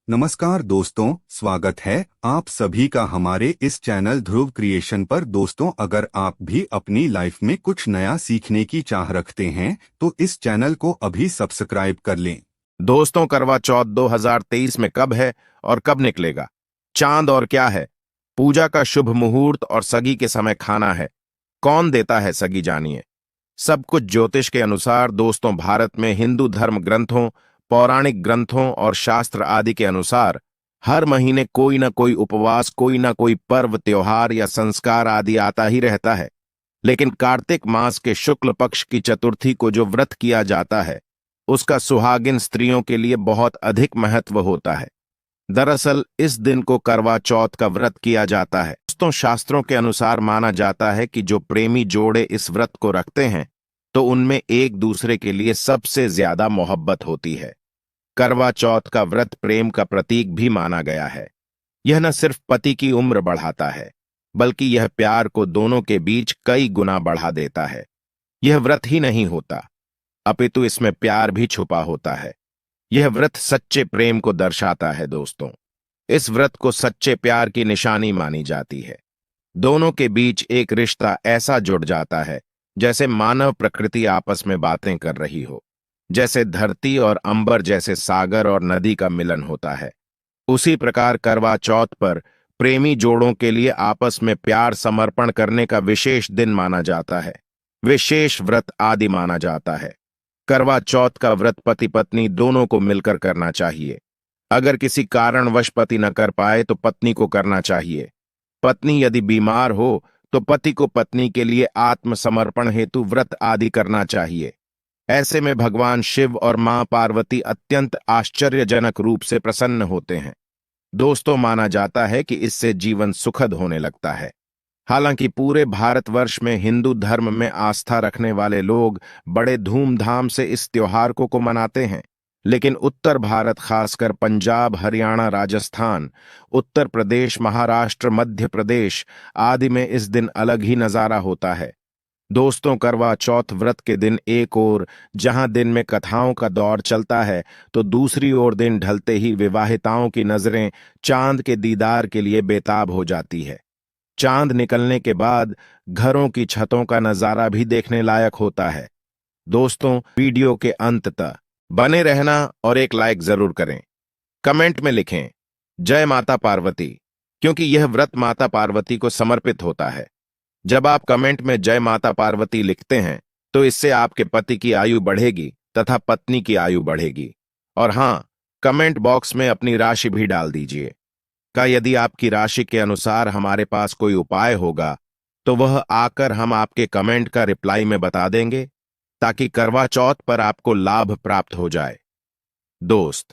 नमस्कार दोस्तों, स्वागत है आप सभी का हमारे इस चैनल ध्रुव क्रिएशन पर। दोस्तों, अगर आप भी अपनी लाइफ में कुछ नया सीखने की चाह रखते हैं तो इस चैनल को अभी सब्सक्राइब कर लें। दोस्तों, करवा चौथ 2023 में कब है और कब निकलेगा? चांद और क्या है? पूजा का शुभ मुहूर्त और सगी के समय खाना है। कौन देता है सगी, जानिए। सब कुछ ज्योतिष के अनुसार। दोस्तों, भारत में हिंदू धर्म ग्रंथों, पौराणिक ग्रंथों और शास्त्र आदि के अनुसार हर महीने कोई न कोई उपवास, कोई न कोई पर्व, त्योहार या संस्कार आदि आता ही रहता है। लेकिन कार्तिक मास के शुक्ल पक्ष की चतुर्थी को जो व्रत किया जाता है, उसका सुहागिन स्त्रियों के लिए बहुत अधिक महत्व होता है। दरअसल इस दिन को करवा चौथ का व्रत किया जाता है। दोस्तों, शास्त्रों के अनुसार माना जाता है कि जो प्रेमी जोड़े इस व्रत को रखते हैं तो उनमें एक दूसरे के लिए सबसे ज्यादा मोहब्बत होती है। करवा चौथ का व्रत प्रेम का प्रतीक भी माना गया है। यह न सिर्फ पति की उम्र बढ़ाता है, बल्कि यह प्यार को दोनों के बीच कई गुना बढ़ा देता है। यह व्रत ही नहीं होता, अपितु इसमें प्यार भी छुपा होता है। यह व्रत सच्चे प्रेम को दर्शाता है। दोस्तों, इस व्रत को सच्चे प्यार की निशानी मानी जाती है। दोनों के बीच एक रिश्ता ऐसा जुड़ जाता है जैसे मानव प्रकृति आपस में बातें कर रही हो, जैसे धरती और अंबर, जैसे सागर और नदी का मिलन होता है। उसी प्रकार करवा चौथ पर प्रेमी जोड़ों के लिए आपस में प्यार समर्पण करने का विशेष दिन माना जाता है, विशेष व्रत आदि माना जाता है। करवा चौथ का व्रत पति पत्नी दोनों को मिलकर करना चाहिए। अगर किसी कारणवश पति न कर पाए तो पत्नी को करना चाहिए। पत्नी यदि बीमार हो तो पति को पत्नी के लिए आत्मसमर्पण हेतु व्रत आदि करना चाहिए। ऐसे में भगवान शिव और मां पार्वती अत्यंत आश्चर्यजनक रूप से प्रसन्न होते हैं। दोस्तों, माना जाता है कि इससे जीवन सुखद होने लगता है। हालांकि पूरे भारतवर्ष में हिंदू धर्म में आस्था रखने वाले लोग बड़े धूमधाम से इस त्योहार को मनाते हैं, लेकिन उत्तर भारत, खासकर पंजाब, हरियाणा, राजस्थान, उत्तर प्रदेश, महाराष्ट्र, मध्य प्रदेश आदि में इस दिन अलग ही नजारा होता है। दोस्तों, करवा चौथ व्रत के दिन एक ओर जहां दिन में कथाओं का दौर चलता है, तो दूसरी ओर दिन ढलते ही विवाहिताओं की नजरें चांद के दीदार के लिए बेताब हो जाती है। चांद निकलने के बाद घरों की छतों का नजारा भी देखने लायक होता है। दोस्तों, वीडियो के अंत तक बने रहना और एक लाइक जरूर करें। कमेंट में लिखें जय माता पार्वती, क्योंकि यह व्रत माता पार्वती को समर्पित होता है। जब आप कमेंट में जय माता पार्वती लिखते हैं तो इससे आपके पति की आयु बढ़ेगी तथा पत्नी की आयु बढ़ेगी। और हां, कमेंट बॉक्स में अपनी राशि भी डाल दीजिए। यदि आपकी राशि के अनुसार हमारे पास कोई उपाय होगा तो वह आकर हम आपके कमेंट का रिप्लाई में बता देंगे, ताकि करवा चौथ पर आपको लाभ प्राप्त हो जाए। दोस्त,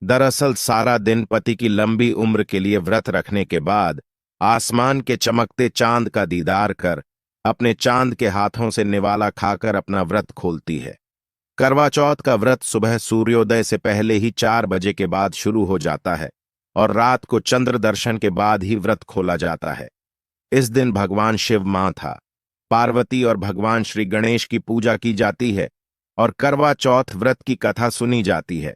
दरअसल सारा दिन पति की लंबी उम्र के लिए व्रत रखने के बाद आसमान के चमकते चांद का दीदार कर अपने चांद के हाथों से निवाला खाकर अपना व्रत खोलती है। करवा चौथ का व्रत सुबह सूर्योदय से पहले ही 4 बजे के बाद शुरू हो जाता है और रात को चंद्र दर्शन के बाद ही व्रत खोला जाता है। इस दिन भगवान शिव, माता पार्वती और भगवान श्री गणेश की पूजा की जाती है और करवा चौथ व्रत की कथा सुनी जाती है।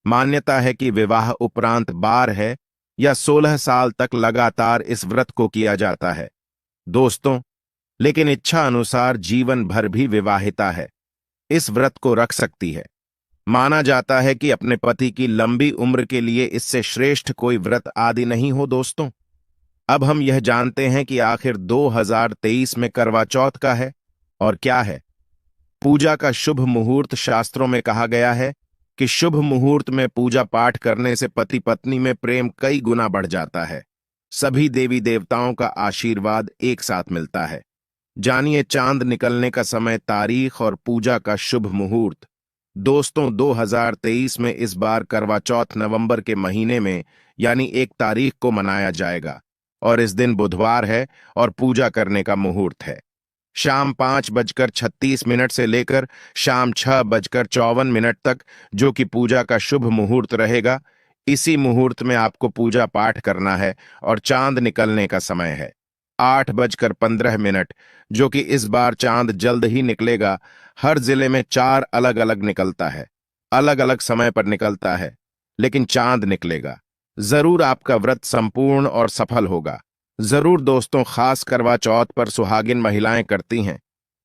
मान्यता है कि विवाह उपरांत 12 या 16 साल तक लगातार इस व्रत को किया जाता है। दोस्तों, लेकिन इच्छा अनुसार जीवन भर भी विवाहिता है इस व्रत को रख सकती है। माना जाता है कि अपने पति की लंबी उम्र के लिए इससे श्रेष्ठ कोई व्रत आदि नहीं हो। दोस्तों, अब हम यह जानते हैं कि आखिर 2023 में करवा चौथ का है और क्या है। पूजा का शुभ मुहूर्त। शास्त्रों में कहा गया है कि शुभ मुहूर्त में पूजा पाठ करने से पति पत्नी में प्रेम कई गुना बढ़ जाता है। सभी देवी देवताओं का आशीर्वाद एक साथ मिलता है। जानिए चांद निकलने का समय, तारीख और पूजा का शुभ मुहूर्त। दोस्तों, 2023 में इस बार करवा चौथ नवंबर के महीने में यानी 1 तारीख को मनाया जाएगा और इस दिन बुधवार है और पूजा करने का मुहूर्त है शाम 5:36 से लेकर शाम 6:54 तक, जो कि पूजा का शुभ मुहूर्त रहेगा। इसी मुहूर्त में आपको पूजा पाठ करना है और चांद निकलने का समय है 8:15, जो कि इस बार चांद जल्द ही निकलेगा। हर जिले में 4 अलग अलग निकलता है, अलग अलग समय पर निकलता है। लेकिन चांद निकलेगा। जरूर आपका व्रत संपूर्ण और सफल होगा। जरूर दोस्तों, खास करवा चौथ पर सुहागिन महिलाएं करती हैं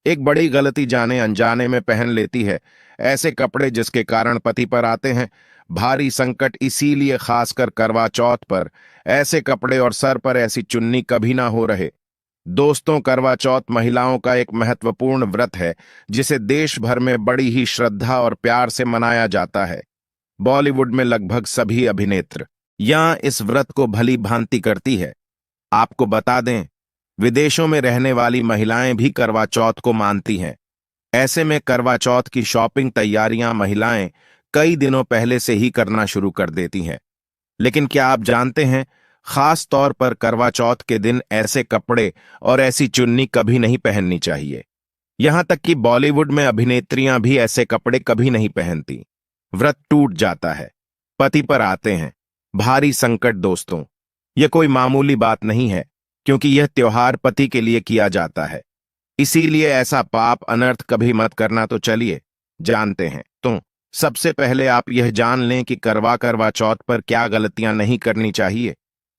एक बड़ी गलती, जाने अनजाने में पहन लेती है ऐसे कपड़े जिसके कारण पति पर आते हैं भारी संकट। इसीलिए खासकर करवा चौथ पर ऐसे कपड़े और सर पर ऐसी चुन्नी कभी ना हो रहे। दोस्तों, करवा चौथ महिलाओं का एक महत्वपूर्ण व्रत है जिसे देश भर में बड़ी ही श्रद्धा और प्यार से मनाया जाता है। बॉलीवुड में लगभग सभी अभिनेत्र यहाँ इस व्रत को भली भांति करती है। आपको बता दें, विदेशों में रहने वाली महिलाएं भी करवा चौथ को मानती हैं। ऐसे में करवा चौथ की शॉपिंग तैयारियां महिलाएं कई दिनों पहले से ही करना शुरू कर देती हैं। लेकिन क्या आप जानते हैं, खास तौर पर करवा चौथ के दिन ऐसे कपड़े और ऐसी चुन्नी कभी नहीं पहननी चाहिए। यहां तक कि बॉलीवुड में अभिनेत्रियां भी ऐसे कपड़े कभी नहीं पहनती। व्रत टूट जाता है, पति पर आते हैं भारी संकट। दोस्तों, यह कोई मामूली बात नहीं है, क्योंकि यह त्योहार पति के लिए किया जाता है। इसीलिए ऐसा पाप अनर्थ कभी मत करना। तो चलिए जानते हैं। तो सबसे पहले आप यह जान लें कि करवा चौथ पर क्या गलतियां नहीं करनी चाहिए।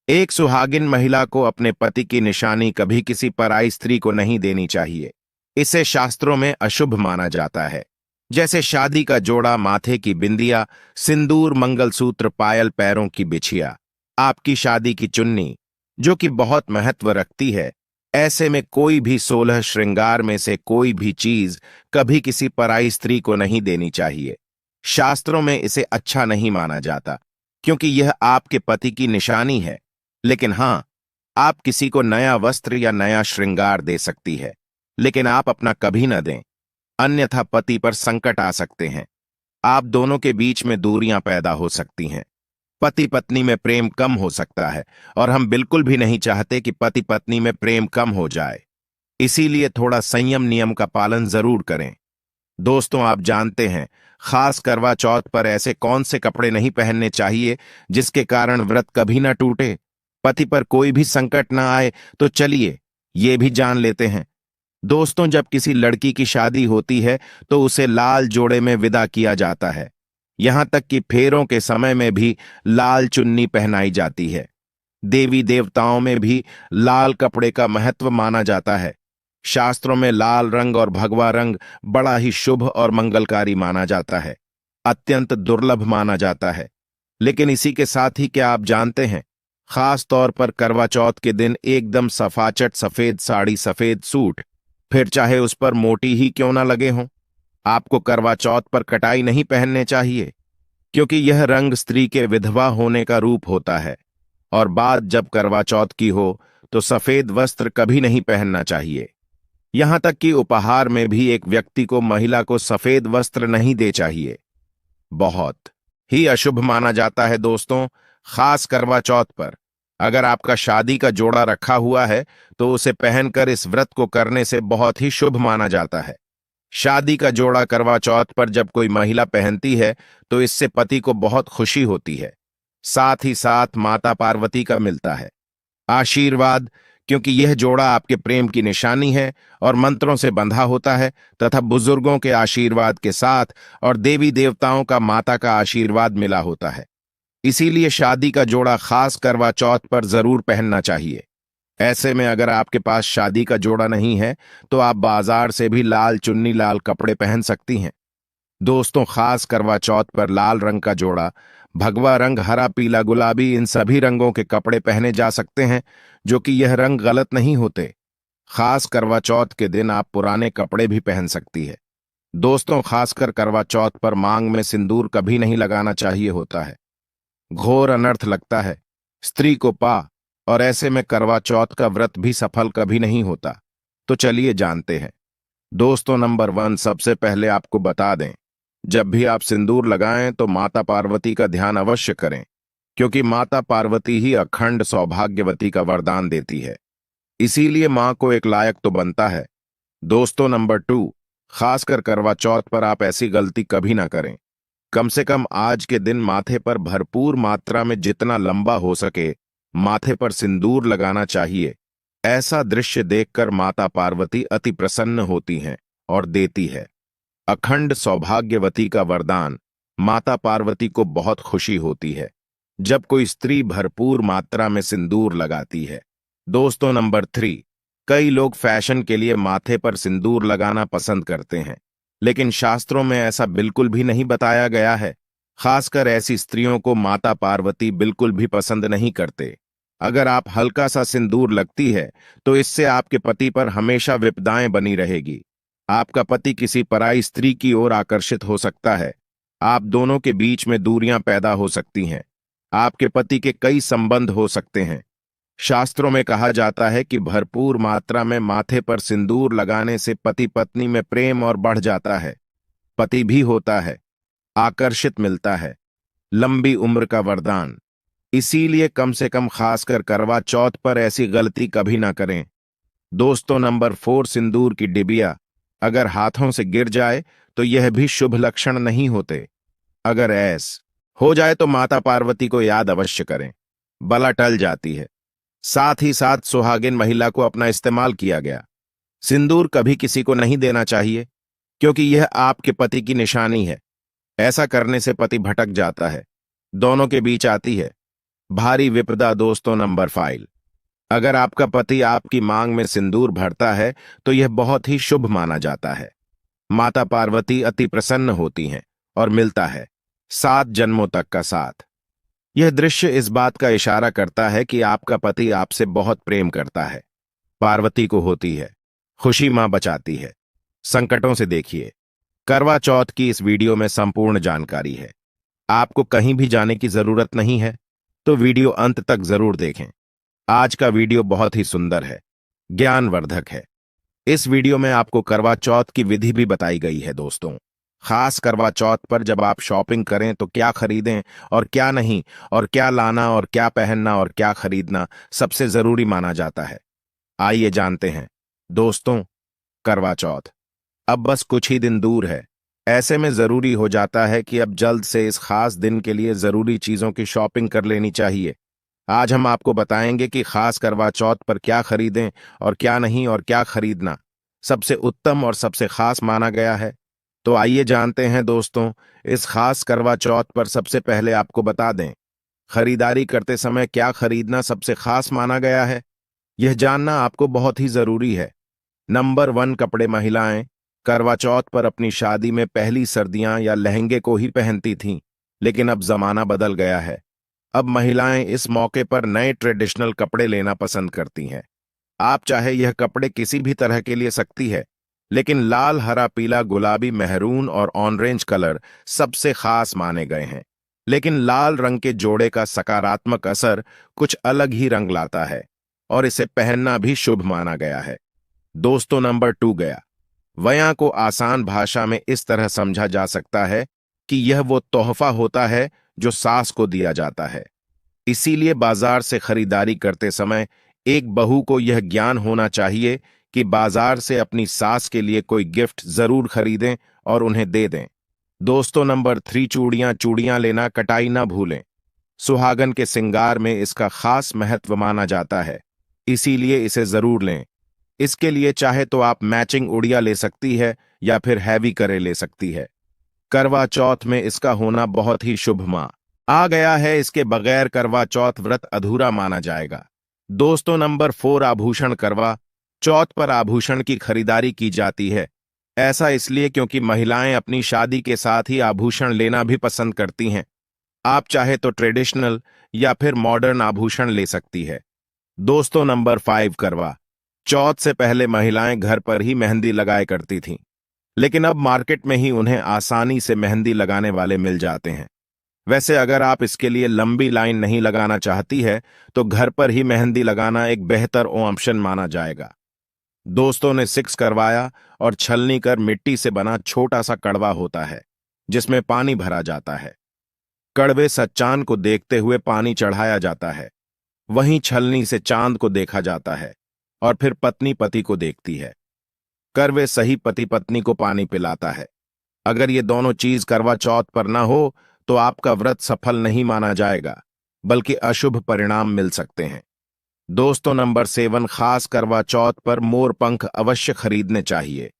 एक सुहागिन महिला को अपने पति की निशानी कभी किसी पराई स्त्री को नहीं देनी चाहिए। इसे शास्त्रों में अशुभ माना जाता है। जैसे शादी का जोड़ा, माथे की बिंदिया, सिंदूर, मंगलसूत्र, पायल, पैरों की बिछिया, आपकी शादी की चुन्नी, जो कि बहुत महत्व रखती है। ऐसे में कोई भी 16 श्रृंगार में से कोई भी चीज कभी किसी पराई स्त्री को नहीं देनी चाहिए। शास्त्रों में इसे अच्छा नहीं माना जाता, क्योंकि यह आपके पति की निशानी है। लेकिन हां, आप किसी को नया वस्त्र या नया श्रृंगार दे सकती है, लेकिन आप अपना कभी न दें, अन्यथा पति पर संकट आ सकते हैं। आप दोनों के बीच में दूरियां पैदा हो सकती हैं। पति पत्नी में प्रेम कम हो सकता है, और हम बिल्कुल भी नहीं चाहते कि पति पत्नी में प्रेम कम हो जाए। इसीलिए थोड़ा संयम नियम का पालन जरूर करें। दोस्तों, आप जानते हैं खास करवा चौथ पर ऐसे कौन से कपड़े नहीं पहनने चाहिए जिसके कारण व्रत कभी ना टूटे, पति पर कोई भी संकट ना आए। तो चलिए ये भी जान लेते हैं। दोस्तों, जब किसी लड़की की शादी होती है तो उसे लाल जोड़े में विदा किया जाता है। यहां तक कि फेरों के समय में भी लाल चुन्नी पहनाई जाती है। देवी देवताओं में भी लाल कपड़े का महत्व माना जाता है। शास्त्रों में लाल रंग और भगवा रंग बड़ा ही शुभ और मंगलकारी माना जाता है, अत्यंत दुर्लभ माना जाता है। लेकिन इसी के साथ ही क्या आप जानते हैं, खास तौर पर करवा चौथ के दिन एकदम सफाचट सफेद साड़ी, सफेद सूट, फिर चाहे उस पर मोटी ही क्यों ना लगे हों, आपको करवा चौथ पर कटाई नहीं पहनने चाहिए, क्योंकि यह रंग स्त्री के विधवा होने का रूप होता है। और बात जब करवा चौथ की हो तो सफेद वस्त्र कभी नहीं पहनना चाहिए। यहां तक कि उपहार में भी एक व्यक्ति को महिला को सफेद वस्त्र नहीं दे चाहिए। बहुत ही अशुभ माना जाता है। दोस्तों, खास करवा चौथ पर अगर आपका शादी का जोड़ा रखा हुआ है तो उसे पहनकर इस व्रत को करने से बहुत ही शुभ माना जाता है। शादी का जोड़ा करवा चौथ पर जब कोई महिला पहनती है तो इससे पति को बहुत खुशी होती है, साथ ही साथ माता पार्वती का मिलता है आशीर्वाद, क्योंकि यह जोड़ा आपके प्रेम की निशानी है और मंत्रों से बंधा होता है तथा बुजुर्गों के आशीर्वाद के साथ और देवी देवताओं का, माता का आशीर्वाद मिला होता है। इसीलिए शादी का जोड़ा खास करवा चौथ पर जरूर पहनना चाहिए। ऐसे में अगर आपके पास शादी का जोड़ा नहीं है तो आप बाजार से भी लाल चुन्नी, लाल कपड़े पहन सकती हैं। दोस्तों, खास करवा चौथ पर लाल रंग का जोड़ा, भगवा रंग, हरा, पीला, गुलाबी, इन सभी रंगों के कपड़े पहने जा सकते हैं, जो कि यह रंग गलत नहीं होते। खास करवा चौथ के दिन आप पुराने कपड़े भी पहन सकती है। दोस्तों, खासकर करवा चौथ पर मांग में सिंदूर कभी नहीं लगाना चाहिए होता है, घोर अनर्थ लगता है स्त्री को पा, और ऐसे में करवा चौथ का व्रत भी सफल कभी नहीं होता। तो चलिए जानते हैं। दोस्तों, नंबर 1, सबसे पहले आपको बता दें, जब भी आप सिंदूर लगाएं तो माता पार्वती का ध्यान अवश्य करें, क्योंकि माता पार्वती ही अखंड सौभाग्यवती का वरदान देती है। इसीलिए मां को एक लायक तो बनता है। दोस्तों, नंबर 2, खासकर करवा चौथ पर आप ऐसी गलती कभी ना करें। कम से कम आज के दिन माथे पर भरपूर मात्रा में जितना लंबा हो सके माथे पर सिंदूर लगाना चाहिए। ऐसा दृश्य देखकर माता पार्वती अति प्रसन्न होती हैं और देती है अखंड सौभाग्यवती का वरदान। माता पार्वती को बहुत खुशी होती है जब कोई स्त्री भरपूर मात्रा में सिंदूर लगाती है। दोस्तों नंबर 3, कई लोग फैशन के लिए माथे पर सिंदूर लगाना पसंद करते हैं, लेकिन शास्त्रों में ऐसा बिल्कुल भी नहीं बताया गया है। खासकर ऐसी स्त्रियों को माता पार्वती बिल्कुल भी पसंद नहीं करते। अगर आप हल्का सा सिंदूर लगती है तो इससे आपके पति पर हमेशा विपदाएं बनी रहेगी। आपका पति किसी पराई स्त्री की ओर आकर्षित हो सकता है। आप दोनों के बीच में दूरियां पैदा हो सकती हैं। आपके पति के कई संबंध हो सकते हैं। शास्त्रों में कहा जाता है कि भरपूर मात्रा में माथे पर सिंदूर लगाने से पति पत्नी में प्रेम और बढ़ जाता है, पति भी होता है, आकर्षित मिलता है, लंबी उम्र का वरदान। इसीलिए कम से कम खासकर करवा चौथ पर ऐसी गलती कभी ना करें। दोस्तों नंबर 4, सिंदूर की डिबिया अगर हाथों से गिर जाए तो यह भी शुभ लक्षण नहीं होते। अगर ऐसा हो जाए तो माता पार्वती को याद अवश्य करें, बला टल जाती है। साथ ही साथ सुहागिन महिला को अपना इस्तेमाल किया गया सिंदूर कभी किसी को नहीं देना चाहिए, क्योंकि यह आपके पति की निशानी है। ऐसा करने से पति भटक जाता है, दोनों के बीच आती है भारी विपदा। दोस्तों नंबर 5, अगर आपका पति आपकी मांग में सिंदूर भरता है तो यह बहुत ही शुभ माना जाता है। माता पार्वती अति प्रसन्न होती हैं और मिलता है 7 जन्मों तक का साथ। यह दृश्य इस बात का इशारा करता है कि आपका पति आपसे बहुत प्रेम करता है। पार्वती को होती है खुशी, मां बचाती है संकटों से। देखिए, करवा चौथ की इस वीडियो में संपूर्ण जानकारी है। आपको कहीं भी जाने की जरूरत नहीं है, तो वीडियो अंत तक जरूर देखें। आज का वीडियो बहुत ही सुंदर है, ज्ञानवर्धक है। इस वीडियो में आपको करवा चौथ की विधि भी बताई गई है। दोस्तों, खास करवा चौथ पर जब आप शॉपिंग करें तो क्या खरीदें और क्या नहीं, और क्या लाना और क्या पहनना और क्या खरीदना सबसे जरूरी माना जाता है। आइए जानते हैं। दोस्तों, करवा चौथ अब बस कुछ ही दिन दूर है। ऐसे में जरूरी हो जाता है कि अब जल्द से इस खास दिन के लिए जरूरी चीजों की शॉपिंग कर लेनी चाहिए। आज हम आपको बताएंगे कि खास करवा चौथ पर क्या खरीदें और क्या नहीं, और क्या खरीदना सबसे उत्तम और सबसे खास माना गया है। तो आइए जानते हैं। दोस्तों, इस खास करवा चौथ पर सबसे पहले आपको बता दें, खरीदारी करते समय क्या खरीदना सबसे खास माना गया है, यह जानना आपको बहुत ही जरूरी है। नंबर 1, कपड़े। महिलाएं करवा चौथ पर अपनी शादी में पहली सर्दियां या लहंगे को ही पहनती थीं, लेकिन अब जमाना बदल गया है। अब महिलाएं इस मौके पर नए ट्रेडिशनल कपड़े लेना पसंद करती हैं। आप चाहे यह कपड़े किसी भी तरह के लिए सकती है, लेकिन लाल, हरा, पीला, गुलाबी, मेहरून और ऑरेंज कलर सबसे खास माने गए हैं। लेकिन लाल रंग के जोड़े का सकारात्मक असर कुछ अलग ही रंग लाता है और इसे पहनना भी शुभ माना गया है। दोस्तों नंबर 2, गया। वया को आसान भाषा में इस तरह समझा जा सकता है कि यह वो तोहफा होता है जो सास को दिया जाता है। इसीलिए बाजार से खरीदारी करते समय एक बहू को यह ज्ञान होना चाहिए कि बाजार से अपनी सास के लिए कोई गिफ्ट जरूर खरीदें और उन्हें दे दें। दोस्तों नंबर 3, चूड़ियां। चूड़ियां लेना कटाई ना भूलें। सुहागन के श्रृंगार में इसका खास महत्व माना जाता है, इसीलिए इसे जरूर लें। इसके लिए चाहे तो आप मैचिंग उड़िया ले सकती है या फिर हैवी करे ले सकती है। करवा चौथ में इसका होना बहुत ही शुभ मां आ गया है। इसके बगैर करवा चौथ व्रत अधूरा माना जाएगा। दोस्तों नंबर 4, आभूषण। करवा चौथ पर आभूषण की खरीदारी की जाती है। ऐसा इसलिए क्योंकि महिलाएं अपनी शादी के साथ ही आभूषण लेना भी पसंद करती हैं। आप चाहे तो ट्रेडिशनल या फिर मॉडर्न आभूषण ले सकती है। दोस्तों नंबर 5, करवा चौथ से पहले महिलाएं घर पर ही मेहंदी लगाया करती थीं, लेकिन अब मार्केट में ही उन्हें आसानी से मेहंदी लगाने वाले मिल जाते हैं। वैसे अगर आप इसके लिए लंबी लाइन नहीं लगाना चाहती है तो घर पर ही मेहंदी लगाना एक बेहतर ऑप्शन माना जाएगा। दोस्तों ने 6 करवाया और छलनी कर मिट्टी से बना छोटा सा कड़वा होता है जिसमें पानी भरा जाता है। कड़वे सच्चान को देखते हुए पानी चढ़ाया जाता है, वहीं छलनी से चांद को देखा जाता है और फिर पत्नी पति को देखती है। करवे सही पति पत्नी को पानी पिलाता है। अगर ये दोनों चीज करवा चौथ पर ना हो तो आपका व्रत सफल नहीं माना जाएगा, बल्कि अशुभ परिणाम मिल सकते हैं। दोस्तों नंबर 7, खास करवा चौथ पर मोर पंख अवश्य खरीदने चाहिए।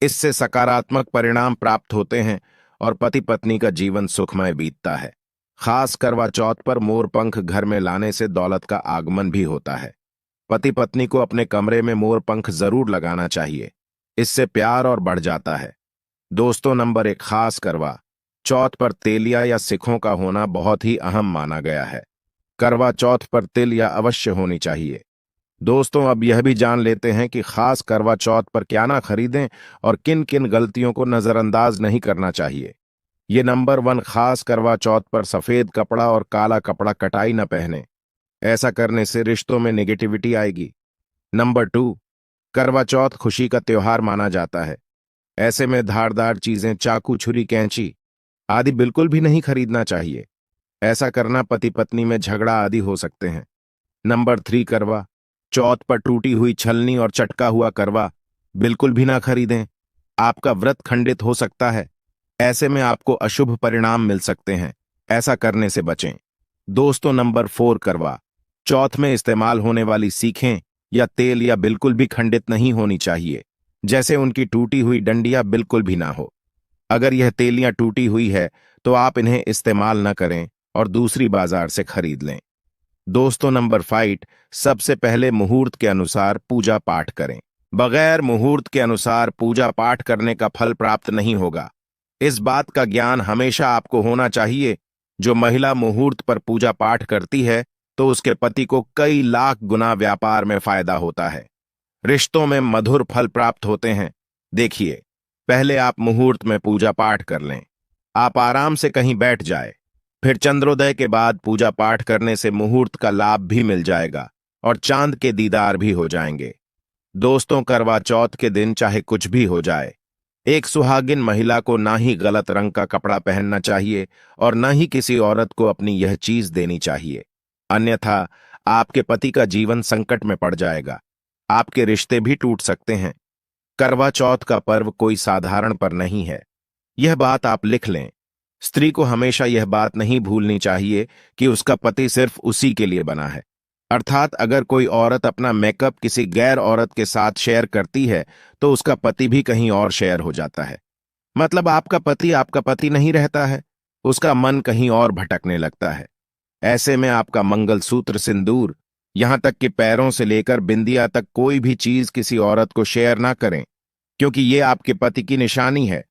इससे सकारात्मक परिणाम प्राप्त होते हैं और पति पत्नी का जीवन सुखमय बीतता है। खास करवा चौथ पर मोर पंख घर में लाने से दौलत का आगमन भी होता है। पति पत्नी को अपने कमरे में मोर पंख जरूर लगाना चाहिए, इससे प्यार और बढ़ जाता है। दोस्तों, नंबर 1, खास करवा चौथ पर तेलिया या सिखों का होना बहुत ही अहम माना गया है। करवा चौथ पर तिल या अवश्य होनी चाहिए। दोस्तों, अब यह भी जान लेते हैं कि खास करवा चौथ पर क्या ना खरीदें और किन किन गलतियों को नजरअंदाज नहीं करना चाहिए। ये नंबर 1, खास करवा चौथ पर सफेद कपड़ा और काला कपड़ा कटाई न पहने, ऐसा करने से रिश्तों में नेगेटिविटी आएगी। नंबर 2, करवा चौथ खुशी का त्योहार माना जाता है, ऐसे में धारदार चीजें, चाकू, छुरी, कैंची आदि बिल्कुल भी नहीं खरीदना चाहिए। ऐसा करना पति पत्नी में झगड़ा आदि हो सकते हैं। नंबर 3, करवा चौथ पर टूटी हुई छलनी और चटका हुआ करवा बिल्कुल भी ना खरीदें, आपका व्रत खंडित हो सकता है। ऐसे में आपको अशुभ परिणाम मिल सकते हैं, ऐसा करने से बचें। दोस्तों, नंबर 4, करवा चौथ में इस्तेमाल होने वाली सीखें या तेल या बिल्कुल भी खंडित नहीं होनी चाहिए, जैसे उनकी टूटी हुई डंडियां बिल्कुल भी ना हो। अगर यह तेलियां टूटी हुई है तो आप इन्हें इस्तेमाल न करें और दूसरी बाजार से खरीद लें। दोस्तों, नंबर 5, सबसे पहले मुहूर्त के अनुसार पूजा पाठ करें। बगैर मुहूर्त के अनुसार पूजा पाठ करने का फल प्राप्त नहीं होगा। इस बात का ज्ञान हमेशा आपको होना चाहिए। जो महिला मुहूर्त पर पूजा पाठ करती है तो उसके पति को कई लाख गुना व्यापार में फायदा होता है, रिश्तों में मधुर फल प्राप्त होते हैं। देखिए, पहले आप मुहूर्त में पूजा पाठ कर लें, आप आराम से कहीं बैठ जाए, फिर चंद्रोदय के बाद पूजा पाठ करने से मुहूर्त का लाभ भी मिल जाएगा और चांद के दीदार भी हो जाएंगे। दोस्तों, करवा चौथ के दिन चाहे कुछ भी हो जाए, एक सुहागिन महिला को ना ही गलत रंग का कपड़ा पहनना चाहिए और न ही किसी औरत को अपनी यह चीज देनी चाहिए, अन्यथा आपके पति का जीवन संकट में पड़ जाएगा, आपके रिश्ते भी टूट सकते हैं। करवा चौथ का पर्व कोई साधारण पर्व नहीं है, यह बात आप लिख लें। स्त्री को हमेशा यह बात नहीं भूलनी चाहिए कि उसका पति सिर्फ उसी के लिए बना है। अर्थात अगर कोई औरत अपना मेकअप किसी गैर औरत के साथ शेयर करती है तो उसका पति भी कहीं और शेयर हो जाता है। मतलब आपका पति नहीं रहता है, उसका मन कहीं और भटकने लगता है। ऐसे में आपका मंगलसूत्र, सिंदूर, यहां तक कि पैरों से लेकर बिंदिया तक कोई भी चीज किसी औरत को शेयर ना करें, क्योंकि ये आपके पति की निशानी है।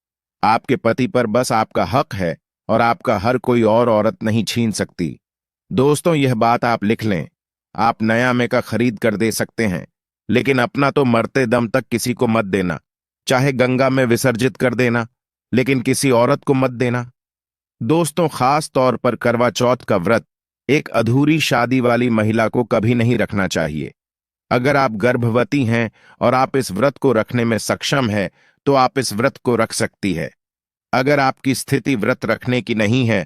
आपके पति पर बस आपका हक है और आपका हर कोई और औरत नहीं छीन सकती। दोस्तों, यह बात आप लिख लें। आप नया मेकअप खरीद कर दे सकते हैं, लेकिन अपना तो मरते दम तक किसी को मत देना, चाहे गंगा में विसर्जित कर देना, लेकिन किसी औरत को मत देना। दोस्तों, खास तौर पर करवा चौथ का व्रत एक अधूरी शादी वाली महिला को कभी नहीं रखना चाहिए। अगर आप गर्भवती हैं और आप इस व्रत को रखने में सक्षम हैं तो आप इस व्रत को रख सकती है। अगर आपकी स्थिति व्रत रखने की नहीं है